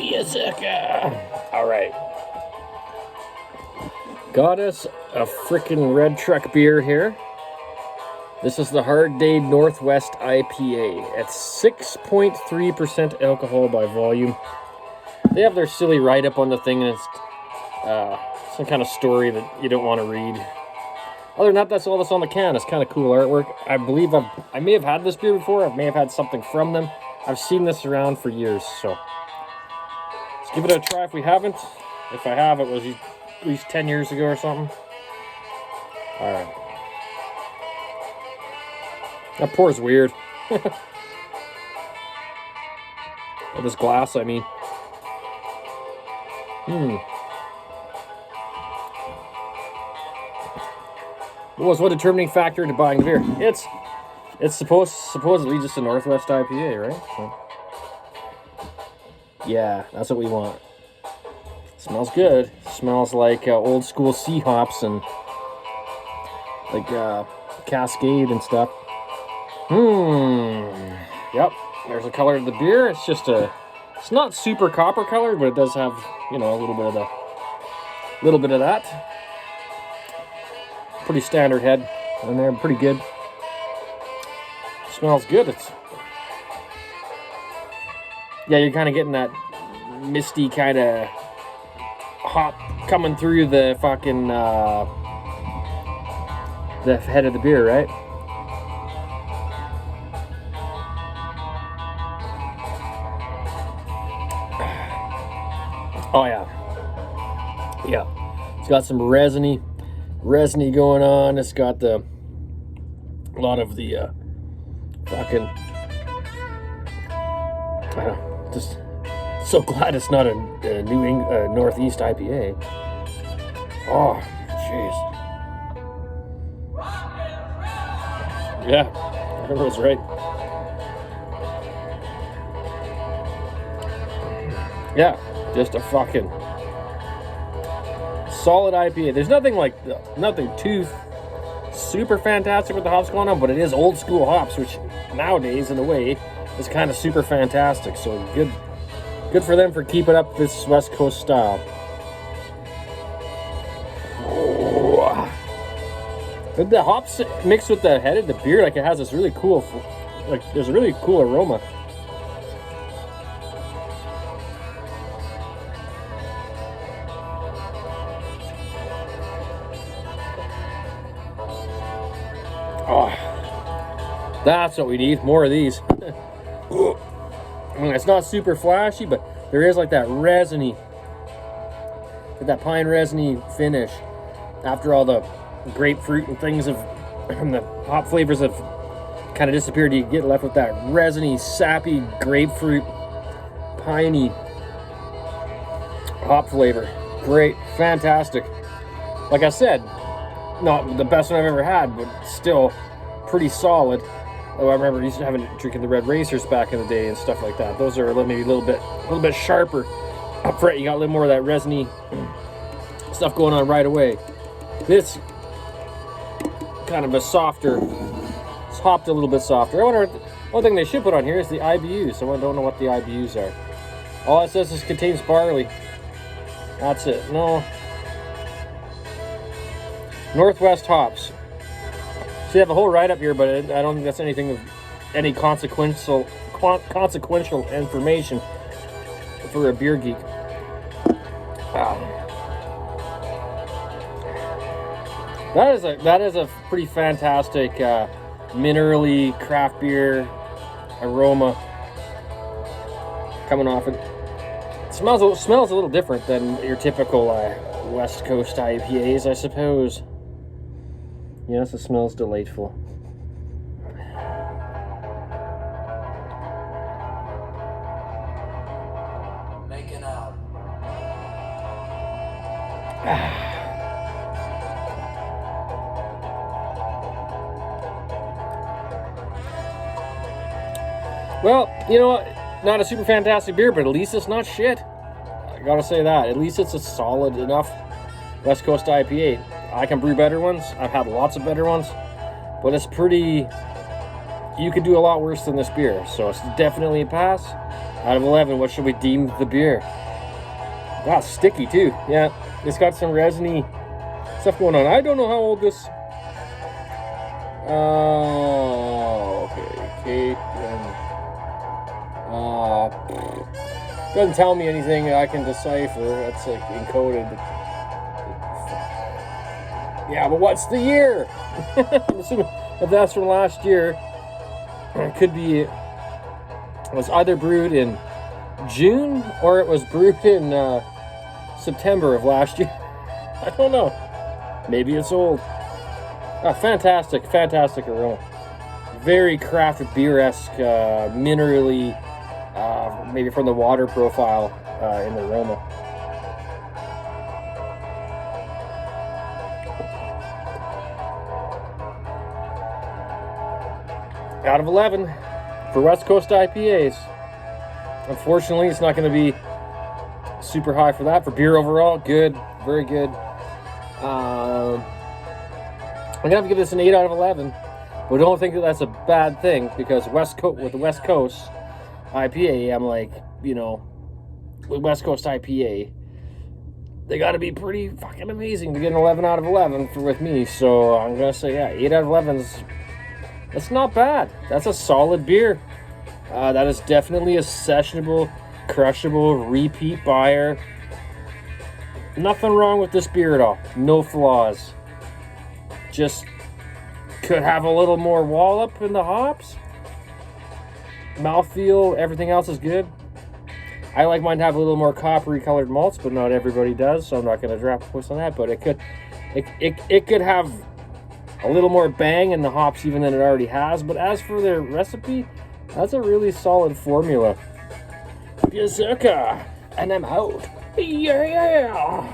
Beerzerker. All right. Got us a freaking red truck beer here. This is the Hard Day Northwest IPA. It's 6.3% alcohol by volume. They have their silly write-up on the thing, and it's some kind of story that you don't want to read. Other than that, that's all that's on the can. It's kind of cool artwork. I believe I may have had this beer before. I may have had something from them. I've seen this around for years, so let's give it a try if we haven't. If I have, it was at least 10 years ago or something. All right. That pours weird. With this glass, I mean. What was one determining factor to buying the beer? It's supposedly just a Northwest IPA, right? So, yeah, that's what we want. Smells good. Smells like old school sea hops and like Cascade and stuff. Yep. There's the color of the beer. It's not super copper colored, but it does have, a little bit of that. Pretty standard head in there, pretty good. Smells good. You're kind of getting that misty kind of hop coming through the fucking the head of the beer, right? Oh yeah. It's got some resiny going on. It's got a lot of the fucking, just so glad it's not a New England Northeast IPA. Oh, jeez. Yeah, I was right. Yeah, just a fucking solid IPA. There's nothing too super fantastic with the hops going on, but it is old school hops, which nowadays, in a way, is kind of super fantastic. So good for them for keeping up this West Coast style. But the hops mixed with the head of the beer, it has this really cool, there's a really cool aroma. Oh, that's what we need. More of these. It's not super flashy, but there is that resiny, that pine resiny finish. After all the grapefruit and things and the hop flavors have kind of disappeared, you get left with that resiny, sappy, grapefruit, piney hop flavor. Great, fantastic. Like I said, not the best one I've ever had, but still pretty solid. Oh, I remember drinking the Red Racers back in the day and stuff like that. Those are maybe a little bit sharper up front. You got a little more of that resiny stuff going on right away. This kind of a softer, it's hopped a little bit softer. I wonder, one thing they should put on here is the IBUs. So I don't know what the IBUs are. All it says is contains barley. That's it. No. Northwest hops. So you have a whole write-up here, but I don't think that's anything of any consequential information for a beer geek. That is a pretty fantastic minerally craft beer aroma coming off it. It smells a little different than your typical West Coast IPAs, I suppose. Yes, it smells delightful. Making out. Well, not a super fantastic beer, but at least it's not shit. I gotta say that. At least it's a solid enough West Coast IPA. I can brew better ones. I've had lots of better ones, but it's pretty. You could do a lot worse than this beer, so it's definitely a pass. Out of 11, what should we deem the beer? Ah, sticky too. Yeah, it's got some resiny stuff going on. I don't know how old this. Okay. Kate. Doesn't tell me anything I can decipher. That's like encoded. Yeah, but what's the year? I'm assuming if that's from last year, it could be. It was either brewed in June or it was brewed in September of last year. I don't know. Maybe it's old. Fantastic aroma. Very crafted beer-esque, minerally, maybe from the water profile in the aroma. Out of 11 for West Coast IPAs. Unfortunately, it's not going to be super high for that. For beer overall, good, very good. I'm going to have to give this an 8 out of 11. But don't think that that's a bad thing, because with the West Coast IPA, I'm like, with West Coast IPA, they got to be pretty fucking amazing to get an 11 out of 11 with me. So I'm going to say, yeah, 8 out of 11 that's not bad. That's a solid beer. That is definitely a sessionable, crushable, repeat buyer. Nothing wrong with this beer at all. No flaws. Just could have a little more wallop in the hops. Mouthfeel, everything else is good. I like mine to have a little more coppery colored malts, but not everybody does, so I'm not going to drop a post on that. But it could have a little more bang in the hops even than it already has. But as for their recipe, that's a really solid formula. Beerzerker, and I'm out. Yeah.